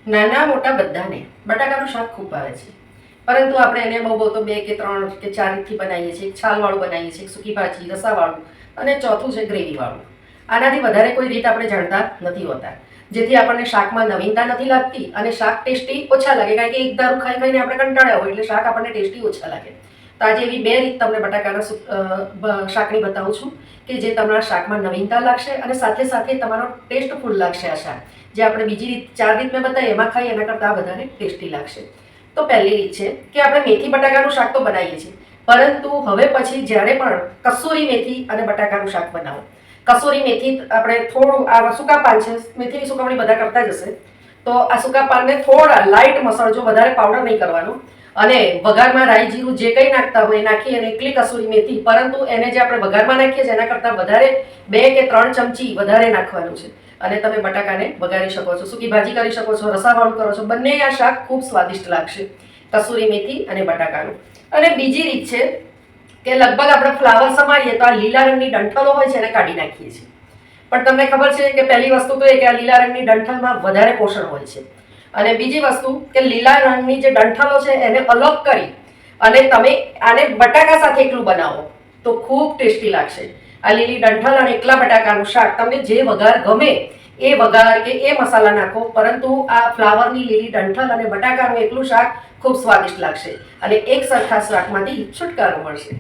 નાના મોટા બધાને બટાકાનું શાક ખૂબ ભાવે છે, પરંતુ આપણે એને બહુ તો 2 કે 3 કે 4 રીતથી બનાવીએ છીએ. છાલવાળું બનાવીએ છીએ, સૂકી ભાજી, રસાવાળું, અને ચોથું છે ગ્રેવીવાળું. આનાથી વધારે કોઈ રીત આપણે જાણતા નથી હોતા, જેથી આપણને શાકમાં નવીનતા નથી લાગતી અને શાક ટેસ્ટી ઓછા લાગે, કારણ કે એક દારૂ ખાઈ ખાઈને આપણે કંટાળ્યા હોય એટલે શાક આપણને ટેસ્ટી ઓછા લાગે. તો આજે એવી 2 રીત તમને બટાકાના શાકની બતાવું છું કે જે તમારા શાકમાં નવીનતા લાગશે અને સાથે સાથે તમારો ટેસ્ટફુલ લાગશે. આ શાક જે આપણે બીજી રીત 4 રીત મેં બતાવી એમાં ખાઈ એના કરતાં વધારે ટેસ્ટી લાગશે. તો પહેલી રીત છે કે આપણે મેથી બટાકાનું શાક તો બનાવીએ છીએ, પરંતુ હવે પછી જ્યારે પણ કસૂરી મેથી અને બટાકાનું શાક બનાવો, કસૂરી મેથી આપણે થોડું, આ સૂકા પાન છે, મેથીની સુકવણી બધા કરતા જ હશે, તો આ સૂકા પાનને થોડા લાઇટ મસળજો, વધારે પાવડર નહીં કરવાનો, અને વઘારમાં રાઈ જીરું જે કંઈ નાખતા હોય એ નાખી અને એકલી કસૂરી મેથી, પરંતુ એને જે આપણે વઘારમાં નાખીએ છીએ એના કરતાં વધારે 2 કે 3 ચમચી વધારે નાખવાનું છે. અને તમે બટાકાને વઘારી શકો છો, સૂકી ભાજી કરી શકો છો, રસાવાળું કરો છો, બંને આ શાક ખૂબ સ્વાદિષ્ટ લાગશે, કસૂરી મેથી અને બટાકાનું. અને બીજી રીત છે કે લગભગ આપણે ફ્લાવર સમારીએ તો આ લીલા રંગની ડંઠલો હોય છે એને કાઢી નાખીએ છીએ. પણ તમને ખબર છે કે પહેલી વસ્તુ તો એ કે આ લીલા રંગની ડંઠલમાં વધારે પોષણ હોય છે, અને બીજી વસ્તુ કે લીલા રંગની જે ડંઠલો છે એને અલગ કરી અને તમે આને બટાકા સાથે એકલું બનાવો તો ખૂબ ટેસ્ટી લાગશે. આ લીલી ડંઠલ અને એકલા બટાકાનું શાક, તમને જે વઘાર ગમે એ વઘાર કે એ મસાલા નાખો, પરંતુ આ ફ્લાવરની લીલી ડંઠલ અને બટાકાનું એકલું શાક ખૂબ સ્વાદિષ્ટ લાગશે અને એક સરખા શાકમાંથી છુટકારો મળશે.